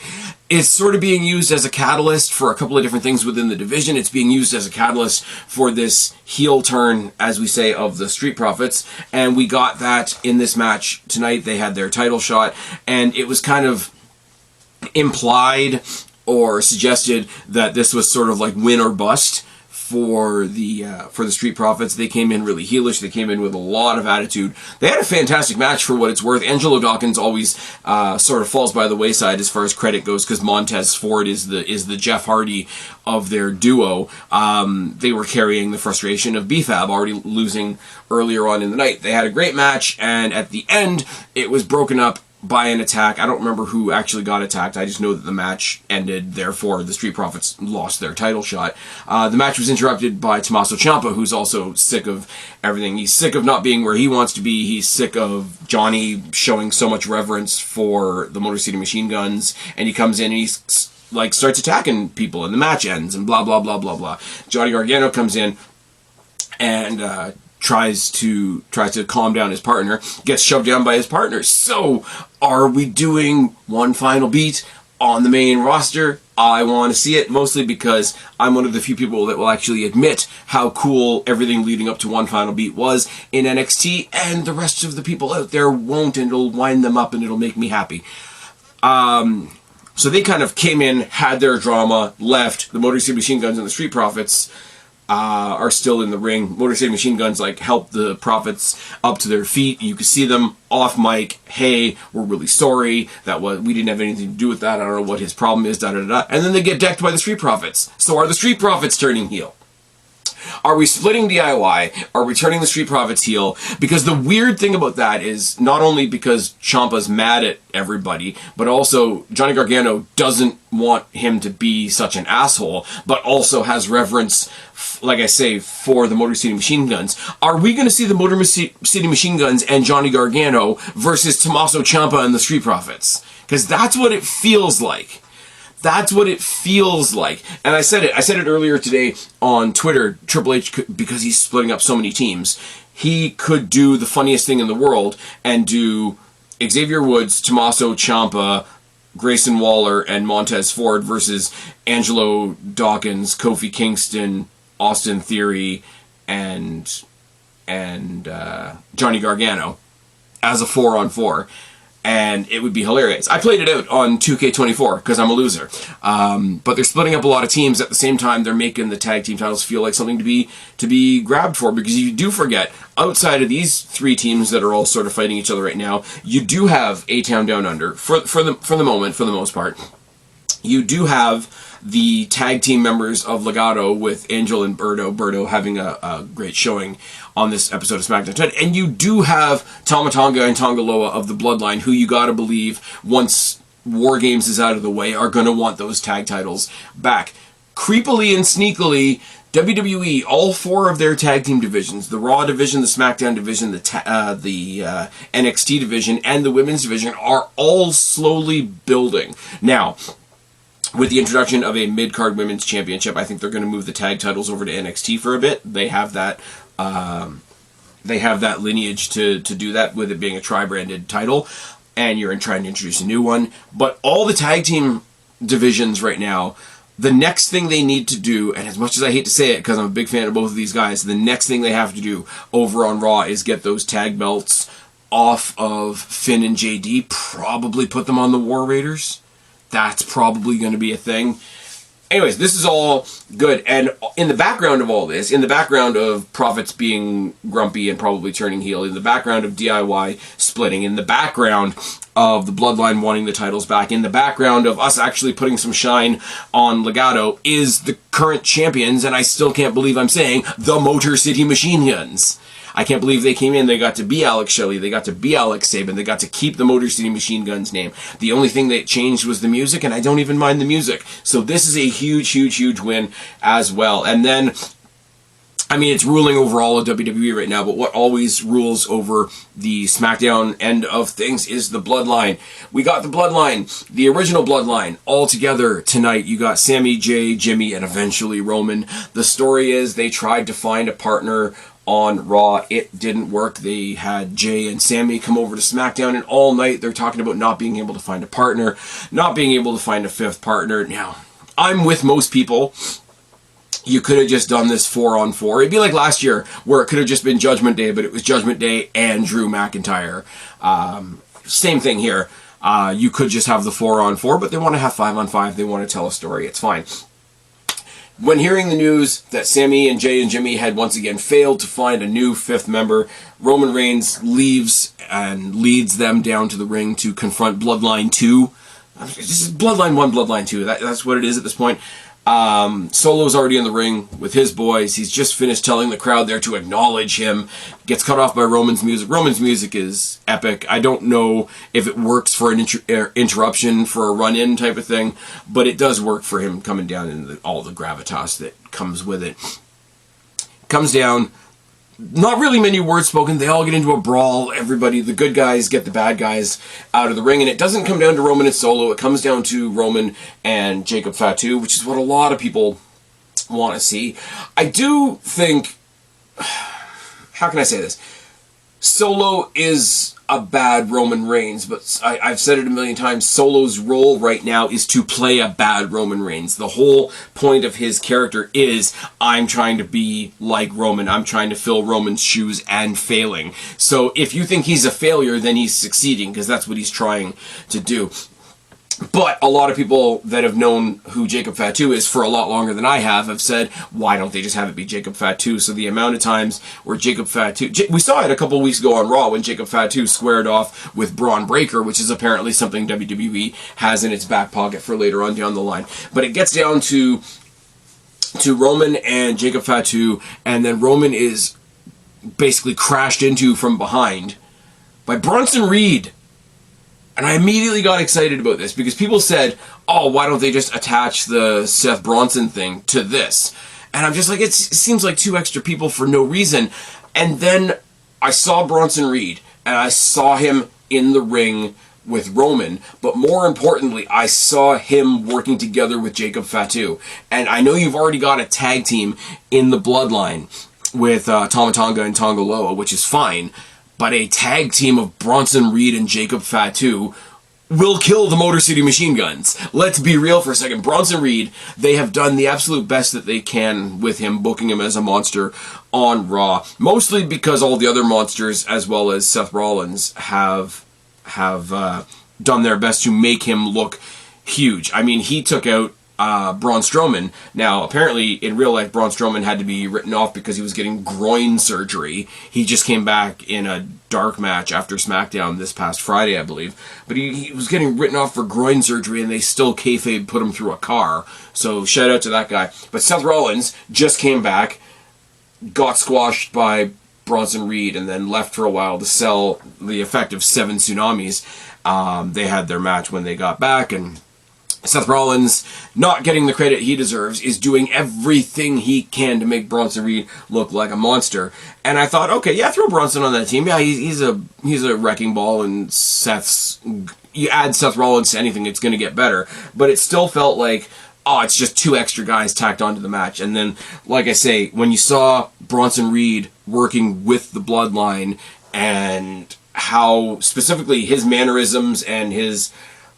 It's sort of being used as a catalyst for a couple of different things within the division. It's being used as a catalyst for this heel turn, as we say, of the Street Profits, and we got that in this match tonight. They had their title shot, and it was kind of implied or suggested that this was sort of like win or bust for the Street Profits. They came in really heelish. They came in with a lot of attitude. They had a fantastic match for what it's worth. Angelo Dawkins always sort of falls by the wayside as far as credit goes because Montez Ford is the Jeff Hardy of their duo. They were carrying the frustration of B-Fab already losing earlier on in the night. They had a great match, and at the end it was broken up by an attack. I don't remember who actually got attacked. I just know that the match ended, therefore the Street Profits lost their title shot. The match was interrupted by Tommaso Ciampa, who's also sick of everything. He's sick of not being where he wants to be. He's sick of Johnny showing so much reverence for the Motor City Machine Guns, and he comes in and he's starts attacking people, and the match ends, and blah, blah, blah, blah, blah. Johnny Gargano comes in and tries to calm down his partner, gets shoved down by his partner. So, are we doing one final beat on the main roster? I want to see it, mostly because I'm one of the few people that will actually admit how cool everything leading up to one final beat was in NXT, and the rest of the people out there won't, and it'll wind them up and it'll make me happy. So they kind of came in, had their drama, left. The Motor City Machine Guns and the Street Profits are still in the ring. Motor City Machine Guns help the Profits up to their feet. You can see them off mic. Hey, we're really sorry. We didn't have anything to do with that. I don't know what his problem is. Da da da. And then they get decked by the Street Profits. So are the Street Profits turning heel? Are we splitting DIY? Are we turning the Street Profits heel? Because the weird thing about that is not only because Ciampa's mad at everybody, but also Johnny Gargano doesn't want him to be such an asshole, but also has reverence, like I say, for the Motor City Machine Guns. Are we going to see the Motor City Machine Guns and Johnny Gargano versus Tommaso Ciampa and the Street Profits? Because that's what it feels like. That's what it feels like. And I said it earlier today on Twitter. Triple H, because he's splitting up so many teams, he could do the funniest thing in the world and do Xavier Woods, Tommaso Ciampa, Grayson Waller, and Montez Ford versus Angelo Dawkins, Kofi Kingston, Austin Theory, and Johnny Gargano as a 4-on-4. And it would be hilarious. I played it out on 2K24 because I'm a loser. But they're splitting up a lot of teams. At the same time, they're making the tag team titles feel like something to be grabbed for. Because you do forget, outside of these three teams that are all sort of fighting each other right now, you do have A-Town Down Under for the moment, for the most part. You do have the tag team members of Legado with Angel and Berto having a great showing on this episode of SmackDown tonight. And you do have Tama Tonga and Tonga Loa of the Bloodline, who you gotta believe, once War Games is out of the way, are gonna want those tag titles back. Creepily and sneakily, WWE, all four of their tag team divisions, the Raw division, the SmackDown division, the NXT division, and the Women's division, are all slowly building. Now, with the introduction of a mid-card women's championship, I think they're going to move the tag titles over to NXT for a bit. They have that lineage to do that, with it being a tri-branded title, and you're trying to introduce a new one. But all the tag team divisions right now, the next thing they need to do, and as much as I hate to say it because I'm a big fan of both of these guys, the next thing they have to do over on Raw is get those tag belts off of Finn and JD, probably put them on the War Raiders. That's probably going to be a thing. Anyways, this is all good. And in the background of all this, in the background of Profits being grumpy and probably turning heel, in the background of DIY splitting, in the background of the Bloodline wanting the titles back, in the background of us actually putting some shine on Legado, is the current champions, and I still can't believe I'm saying, the Motor City Machine Guns. I can't believe they came in, they got to be Alex Shelley, they got to be Alex Sabin, they got to keep the Motor City Machine Guns name. The only thing that changed was the music, and I don't even mind the music. So this is a huge, huge, huge win as well. And then, I mean, it's ruling over all of WWE right now, but what always rules over the SmackDown end of things is the Bloodline. We got the Bloodline, the original Bloodline, all together tonight. You got Sammy, Jay, Jimmy, and eventually Roman. The story is they tried to find a partner on Raw. It didn't work. They had Jay and Sammy come over to SmackDown, and all night they're talking about not being able to find a partner, not being able to find a fifth partner. Now, I'm with most people. You could have just done this 4-on-4. It'd be like last year, where it could have just been Judgment Day, but it was Judgment Day and Drew McIntyre. Same thing here. You could just have the 4-on-4, but they want to have 5-on-5. They want to tell a story. It's fine. When hearing the news that Sammy and Jay and Jimmy had once again failed to find a new fifth member, Roman Reigns leaves and leads them down to the ring to confront Bloodline 2. This is Bloodline 1, Bloodline 2. That's what it is at this point. Solo's already in the ring with his boys. He's just finished telling the crowd there to acknowledge him. Gets cut off by Roman's music. Roman's music is epic. I don't know if it works for an interruption, for a run-in type of thing, but it does work for him coming down and all the gravitas that comes with it. Comes down. Not really many words spoken. They all get into a brawl. Everybody, the good guys get the bad guys out of the ring. And it doesn't come down to Roman and Solo. It comes down to Roman and Jacob Fatu, which is what a lot of people want to see. I do think... How can I say this? Solo is a bad Roman Reigns, but I've said it a million times. Solo's role right now is to play a bad Roman Reigns. The whole point of his character is, I'm trying to be like Roman. I'm trying to fill Roman's shoes and failing. So if you think he's a failure, then he's succeeding, because that's what he's trying to do. But a lot of people that have known who Jacob Fatu is for a lot longer than I have said, why don't they just have it be Jacob Fatu? So the amount of times where Jacob Fatu... We saw it a couple weeks ago on Raw when Jacob Fatu squared off with Braun Breaker, which is apparently something WWE has in its back pocket for later on down the line. But it gets down to Roman and Jacob Fatu, and then Roman is basically crashed into from behind by Bronson Reed. And I immediately got excited about this because people said, oh, why don't they just attach the Seth Bronson thing to this? And I'm just like, it seems like 2 extra people for no reason. And then I saw Bronson Reed, and I saw him in the ring with Roman. But more importantly, I saw him working together with Jacob Fatu. And I know you've already got a tag team in the Bloodline with Tama Tonga and Tonga Loa, which is fine. But a tag team of Bronson Reed and Jacob Fatu will kill the Motor City Machine Guns. Let's be real for a second. Bronson Reed, they have done the absolute best that they can with him, booking him as a monster on Raw. Mostly because all the other monsters, as well as Seth Rollins, have done their best to make him look huge. I mean, he took out Braun Strowman. Now, apparently, in real life, Braun Strowman had to be written off because he was getting groin surgery. He just came back in a dark match after SmackDown this past Friday, I believe. But he was getting written off for groin surgery, and they still kayfabe put him through a car. So, shout out to that guy. But Seth Rollins just came back, got squashed by Bronson Reed, and then left for a while to sell the effect of 7 tsunamis. They had their match when they got back, and Seth Rollins, not getting the credit he deserves, is doing everything he can to make Bronson Reed look like a monster. And I thought, okay, yeah, throw Bronson on that team. Yeah, he's a wrecking ball, and you add Seth Rollins to anything, it's going to get better. But it still felt like, oh, it's just 2 extra guys tacked onto the match. And then, like I say, when you saw Bronson Reed working with the Bloodline, and how specifically his mannerisms and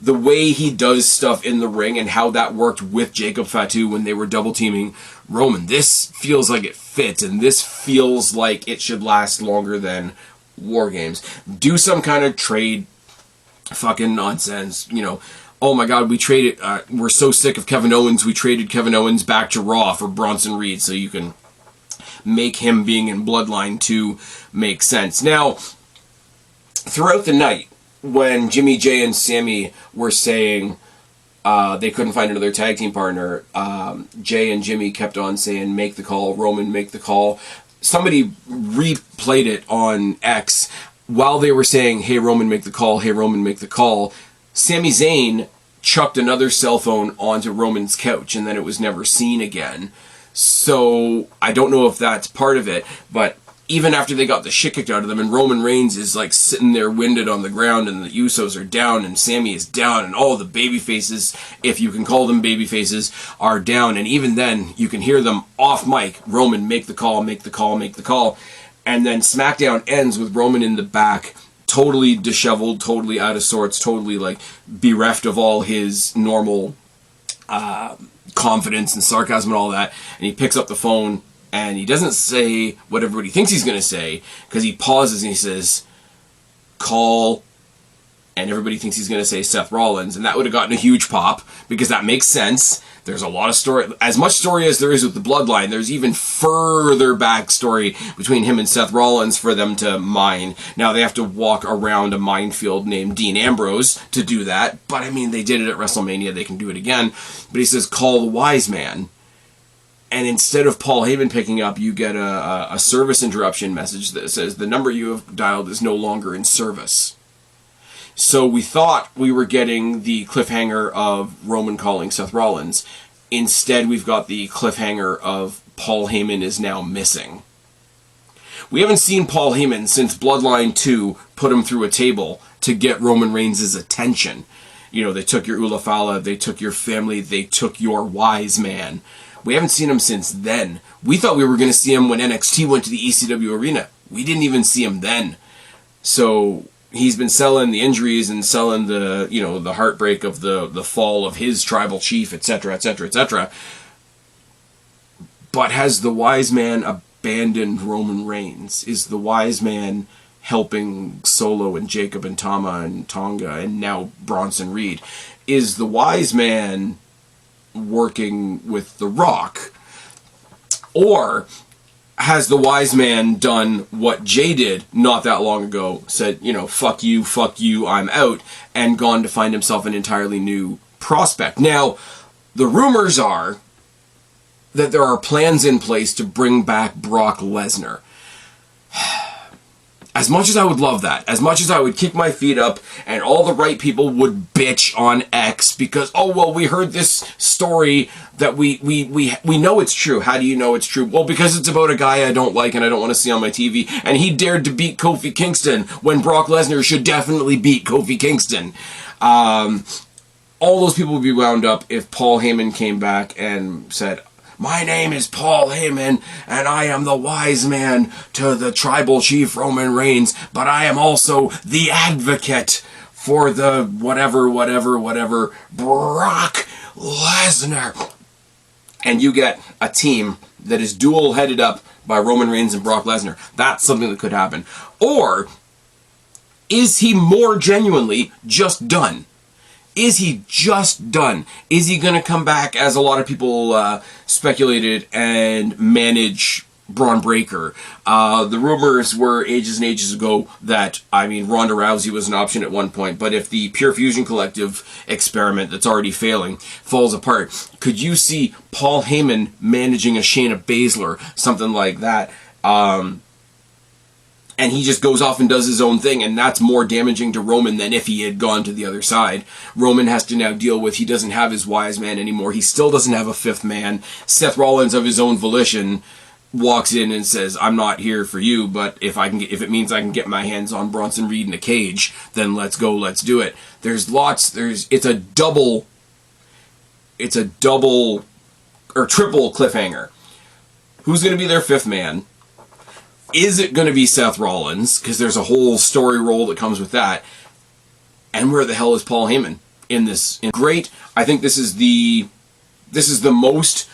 the way he does stuff in the ring, and how that worked with Jacob Fatu when they were double teaming Roman. This feels like it fits, and this feels like it should last longer than War Games. Do some kind of trade fucking nonsense, you know. Oh my god, we traded, we're so sick of Kevin Owens, we traded Kevin Owens back to Raw for Bronson Reed, so you can make him being in Bloodline 2 make sense. Now, throughout the night, when Jimmy J and Sammy were saying they couldn't find another tag team partner, Jay and Jimmy kept on saying, make the call, Roman, make the call. Somebody replayed it on X while they were saying, hey Roman, make the call, hey Roman, make the call. Sami Zayn chucked another cell phone onto Roman's couch, and then it was never seen again. So I don't know if that's part of it, but even after they got the shit kicked out of them, and Roman Reigns is like sitting there winded on the ground, and the Usos are down, and Sammy is down, and all the baby faces, if you can call them baby faces, are down. And even then, you can hear them off mic, Roman, make the call, make the call, make the call. And then SmackDown ends with Roman in the back, totally disheveled, totally out of sorts, totally like bereft of all his normal confidence and sarcasm and all that. And he picks up the phone, and he doesn't say what everybody thinks he's going to say, because he pauses and he says, call, and everybody thinks he's going to say Seth Rollins, and that would have gotten a huge pop, because that makes sense. There's a lot of story, as much story as there is with the Bloodline, there's even further backstory between him and Seth Rollins for them to mine. Now, they have to walk around a minefield named Dean Ambrose to do that, but I mean, they did it at WrestleMania, they can do it again. But he says, call the wise man. And instead of Paul Heyman picking up, you get a service interruption message that says, the number you have dialed is no longer in service. So we thought we were getting the cliffhanger of Roman calling Seth Rollins. Instead, we've got the cliffhanger of Paul Heyman is now missing. We haven't seen Paul Heyman since Bloodline 2 put him through a table to get Roman Reigns' attention. You know, they took your Ula Fala, they took your family, they took your wise man. We haven't seen him since then. We thought we were going to see him when NXT went to the ECW arena. We didn't even see him then. So he's been selling the injuries and selling the, you know, the heartbreak of the fall of his tribal chief, etc., etc., etc. But has the wise man abandoned Roman Reigns? Is the wise man helping Solo and Jacob and Tama and Tonga and now Bronson Reed? Is the wise man working with The Rock? Or has the wise man done what Jay did not that long ago, said, you know, fuck you, I'm out, and gone to find himself an entirely new prospect? Now, the rumors are that there are plans in place to bring back Brock Lesnar. As much as I would love that, as much as I would kick my feet up and all the right people would bitch on X because, oh, well, we heard this story that we know it's true. How do you know it's true? Well, because it's about a guy I don't like and I don't want to see on my TV, and he dared to beat Kofi Kingston when Brock Lesnar should definitely beat Kofi Kingston. All those people would be wound up if Paul Heyman came back and said, my name is Paul Heyman, and I am the wise man to the tribal chief Roman Reigns, but I am also the advocate for the whatever, Brock Lesnar. And you get a team that is dual-headed up by Roman Reigns and Brock Lesnar. That's something that could happen. Or is he more genuinely just done? Is he just done? Is he going to come back, as a lot of people speculated, and manage Braun Breaker? The rumors were ages and ages ago that, I mean, Ronda Rousey was an option at one point, but if the Pure Fusion Collective experiment that's already failing falls apart, could you see Paul Heyman managing a Shayna Baszler, something like that? And he just goes off and does his own thing, and that's more damaging to Roman than if he had gone to the other side. Roman has to now deal with, he doesn't have his wise man anymore. He still doesn't have a fifth man. Seth Rollins, of his own volition, walks in and says, I'm not here for you, but if it means I can get my hands on Bronson Reed in a cage, then let's go, let's do it. It's a double or triple cliffhanger. Who's going to be their fifth man? Is it going to be Seth Rollins? Because there's a whole story role that comes with that. And where the hell is Paul Heyman in this? Great. I think this is the most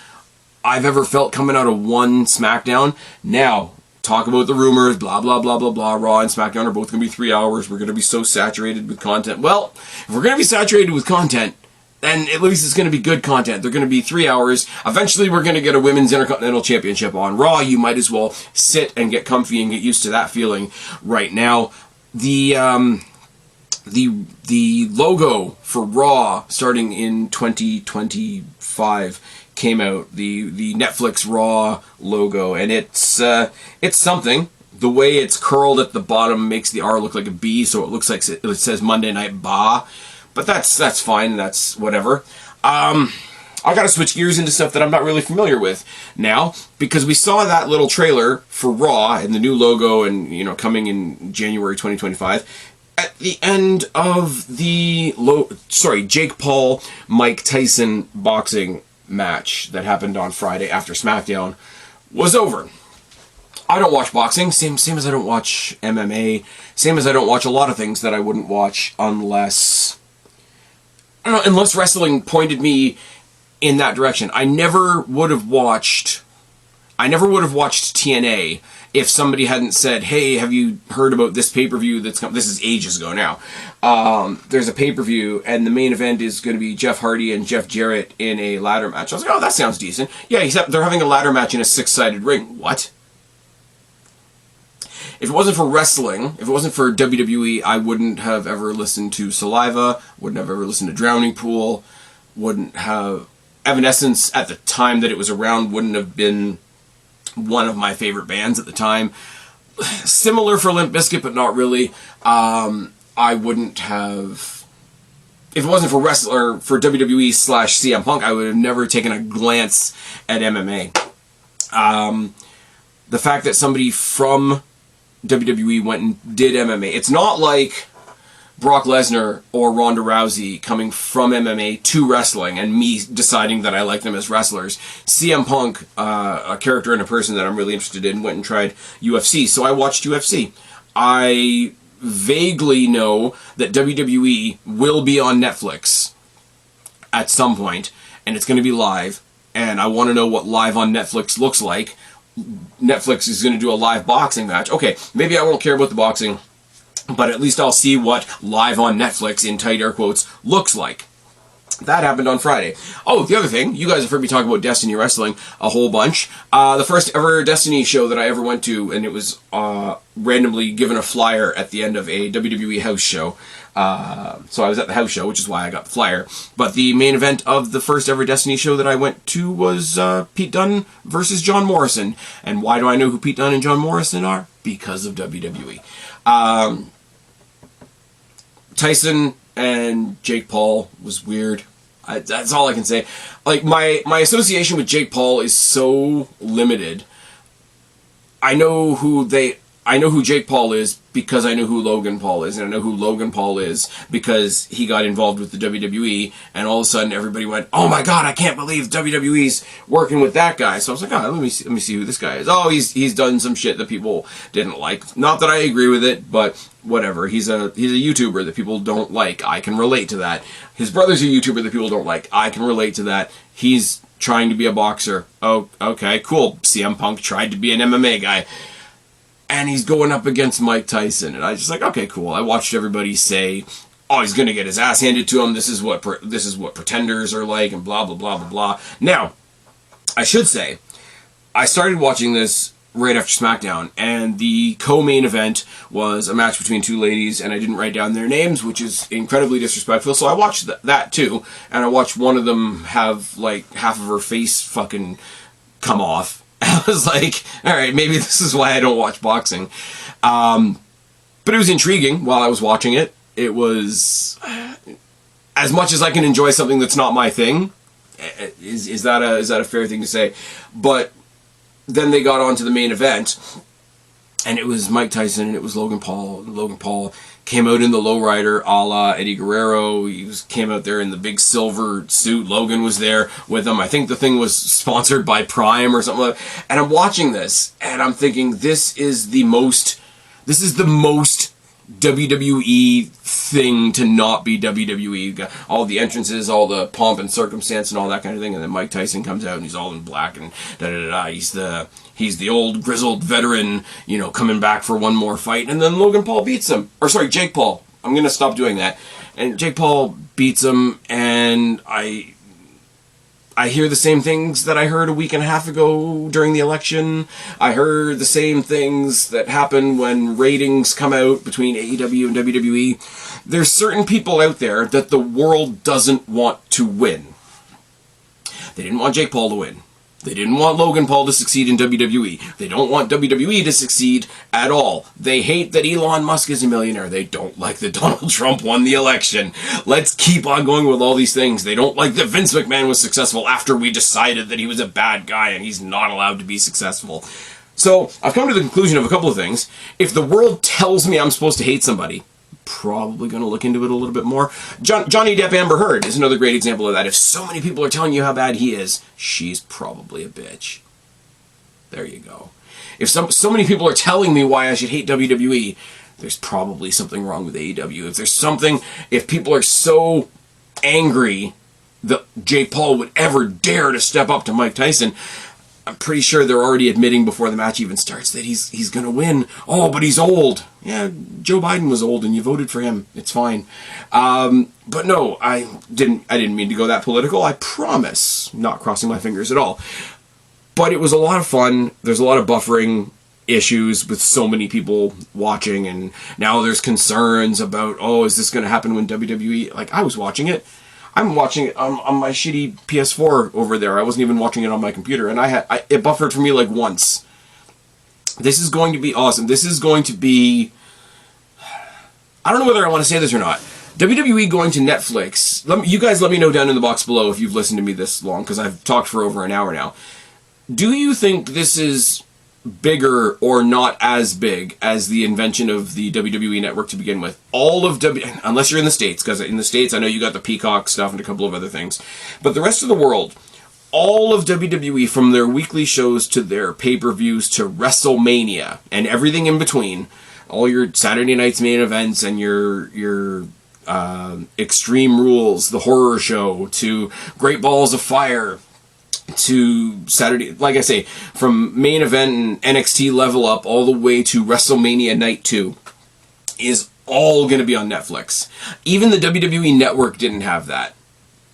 I've ever felt coming out of one SmackDown. Now, talk about the rumors, blah, blah, blah, blah, blah. Raw and SmackDown are both going to be 3 hours. We're going to be so saturated with content. Well, if we're going to be saturated with content, then at least it's going to be good content. They're going to be 3 hours. Eventually, we're going to get a Women's Intercontinental Championship on Raw. You might as well sit and get comfy and get used to that feeling right now. The logo for Raw starting in 2025 came out, the Netflix Raw logo, and it's something. The way it's curled at the bottom makes the R look like a B, so it looks like it says Monday Night Ba, but that's fine. That's whatever. I gotta switch gears into stuff that I'm not really familiar with now, because we saw that little trailer for Raw and the new logo, and coming in January 2025. At the end of the Jake Paul Mike Tyson boxing match that happened on Friday after SmackDown was over. I don't watch boxing, same as I don't watch MMA, same as I don't watch a lot of things that I wouldn't watch unless wrestling pointed me in that direction. I never would have watched TNA if somebody hadn't said, "Hey, have you heard about this pay-per-view that's come?" This is ages ago now. There's a pay-per-view, and the main event is going to be Jeff Hardy and Jeff Jarrett in a ladder match. I was like, "Oh, that sounds decent." Yeah, except they're having a ladder match in a 6-sided ring. What? If it wasn't for wrestling, if it wasn't for WWE, I wouldn't have ever listened to Saliva, wouldn't have ever listened to Drowning Pool, wouldn't have... Evanescence, at the time that it was around, wouldn't have been one of my favorite bands at the time. Similar for Limp Bizkit, but not really. I wouldn't have... If it wasn't for for WWE / CM Punk, I would have never taken a glance at MMA. The fact that somebody from WWE went and did MMA, it's not like Brock Lesnar or Ronda Rousey coming from MMA to wrestling and me deciding that I like them as wrestlers. CM Punk, a character and a person that I'm really interested in, went and tried UFC, so I watched UFC. I vaguely know that WWE will be on Netflix at some point, and it's going to be live, and I want to know what live on Netflix looks like. Netflix is going to do a live boxing match. Okay, maybe I won't care about the boxing, but at least I'll see what live on Netflix, in tight air quotes, looks like. That happened on Friday. Oh, the other thing, you guys have heard me talk about Destiny Wrestling a whole bunch. The first ever Destiny show that I ever went to, and it was randomly given a flyer at the end of a WWE house show. So I was at the house show, which is why I got the flyer. But the main event of the first ever Destiny show that I went to was Pete Dunne versus John Morrison. And why do I know who Pete Dunne and John Morrison are? Because of WWE. Tyson and Jake Paul was weird. That's all I can say. Like, my association with Jake Paul is so limited. I know who Jake Paul is because I know who Logan Paul is, and I know who Logan Paul is because he got involved with the WWE, and all of a sudden everybody went, "Oh my God, I can't believe WWE's working with that guy." So I was like, "Oh, let me see who this guy is." Oh, he's done some shit that people didn't like. Not that I agree with it, but whatever. He's a YouTuber that people don't like. I can relate to that. His brother's a YouTuber that people don't like. I can relate to that. He's trying to be a boxer. Oh, okay, cool. CM Punk tried to be an MMA guy. And he's going up against Mike Tyson. And I was just like, okay, cool. I watched everybody say, "Oh, he's going to get his ass handed to him. This is what pretenders are like," and blah, blah, blah, blah, blah. Now, I should say, I started watching this right after SmackDown, and the co-main event was a match between two ladies, and I didn't write down their names, which is incredibly disrespectful, so I watched that too, and I watched one of them have, like, half of her face fucking come off. I was like, alright, maybe this is why I don't watch boxing. But it was intriguing while I was watching it. It was... as much as I can enjoy something that's not my thing, is that a fair thing to say? But then they got on to the main event, and it was Mike Tyson, and it was Logan Paul. Logan Paul came out in the lowrider a la Eddie Guerrero. He came out there in the big silver suit. Logan was there with him. I think the thing was sponsored by Prime or something like that. And I'm watching this, and I'm thinking, this is the most WWE thing to not be WWE. All the entrances, all the pomp and circumstance and all that kind of thing. And then Mike Tyson comes out and he's all in black and da-da-da-da. He's the old grizzled veteran, you know, coming back for one more fight. And then Logan Paul beats him. Or sorry, Jake Paul. I'm going to stop doing that. And Jake Paul beats him, and I hear the same things that I heard a week and a half ago during the election. I heard the same things that happen when ratings come out between AEW and WWE. There's certain people out there that the world doesn't want to win. They didn't want Jake Paul to win. They didn't want Logan Paul to succeed in WWE. They don't want WWE to succeed at all. They hate that Elon Musk is a millionaire. They don't like that Donald Trump won the election. Let's keep on going with all these things. They don't like that Vince McMahon was successful after we decided that he was a bad guy and he's not allowed to be successful. So I've come to the conclusion of a couple of things. If the world tells me I'm supposed to hate somebody, probably going to look into it a little bit more. Johnny Depp Amber Heard is another great example of that. If so many people are telling you how bad he is, she's probably a bitch. There you go. If so many people are telling me why I should hate WWE, there's probably something wrong with AEW. If people are so angry that Jake Paul would ever dare to step up to Mike Tyson, I'm pretty sure they're already admitting before the match even starts that he's going to win. Oh, but he's old. Yeah, Joe Biden was old and you voted for him. It's fine. But no, I didn't mean to go that political. I promise. Not crossing my fingers at all. But it was a lot of fun. There's a lot of buffering issues with so many people watching, and now there's concerns about, oh, is this going to happen when WWE... Like, I was watching it. I'm watching it on my shitty PS4 over there. I wasn't even watching it on my computer, and it buffered for me like once. This is going to be awesome. This is going to be... I don't know whether I want to say this or not. WWE going to Netflix. You guys let me know down in the box below if you've listened to me this long, because I've talked for over an hour now. Do you think this is bigger or not as big as the invention of the WWE Network to begin with? Unless you're in the States, because in the States I know you got the Peacock stuff and a couple of other things. But the rest of the world, all of WWE, from their weekly shows to their pay-per-views to WrestleMania and everything in between, all your Saturday night's main events and your Extreme Rules, the horror show, to Great Balls of Fire, to Saturday, like I say, from main event and NXT Level Up all the way to WrestleMania Night 2 is all going to be on Netflix. Even the WWE Network didn't have that.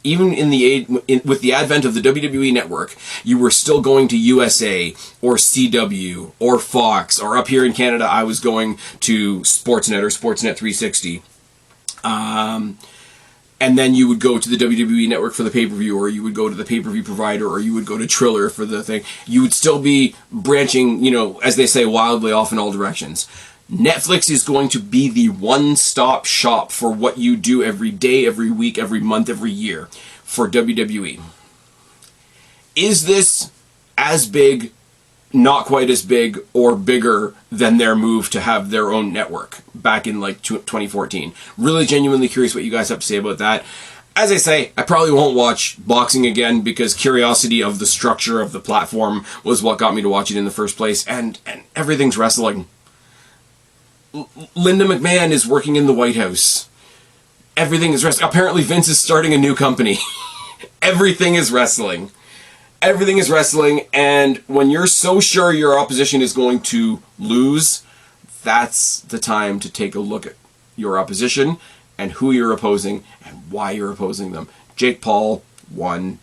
Even with the advent of the WWE Network, you were still going to USA or CW or Fox, or up here in Canada I was going to Sportsnet or Sportsnet 360. And then you would go to the WWE Network for the pay-per-view, or you would go to the pay-per-view provider, or you would go to Triller for the thing. You would still be branching, as they say, wildly off in all directions. Netflix is going to be the one-stop shop for what you do every day, every week, every month, every year for WWE. Is this as big, not quite as big, or bigger than their move to have their own network back in 2014? Really genuinely curious what you guys have to say about that. As I say, I probably won't watch boxing again because curiosity of the structure of the platform was what got me to watch it in the first place, and everything's wrestling. Linda McMahon is working in the White House. Everything is wrestling. Apparently Vince is starting a new company. Everything is wrestling. Everything is wrestling, and when you're so sure your opposition is going to lose, that's the time to take a look at your opposition and who you're opposing and why you're opposing them. Jake Paul won.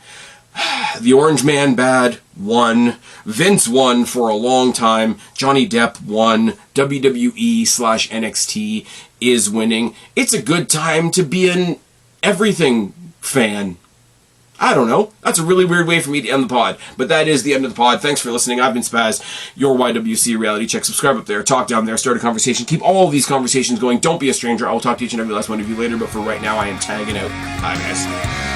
The Orange Man bad won. Vince won for a long time. Johnny Depp won. WWE/NXT is winning. It's a good time to be an everything fan. I don't know. That's a really weird way for me to end the pod. But that is the end of the pod. Thanks for listening. I've been Spaz, your YWC reality check. Subscribe up there. Talk down there. Start a conversation. Keep all of these conversations going. Don't be a stranger. I will talk to each and every last one of you later. But for right now, I am tagging out. Bye, guys.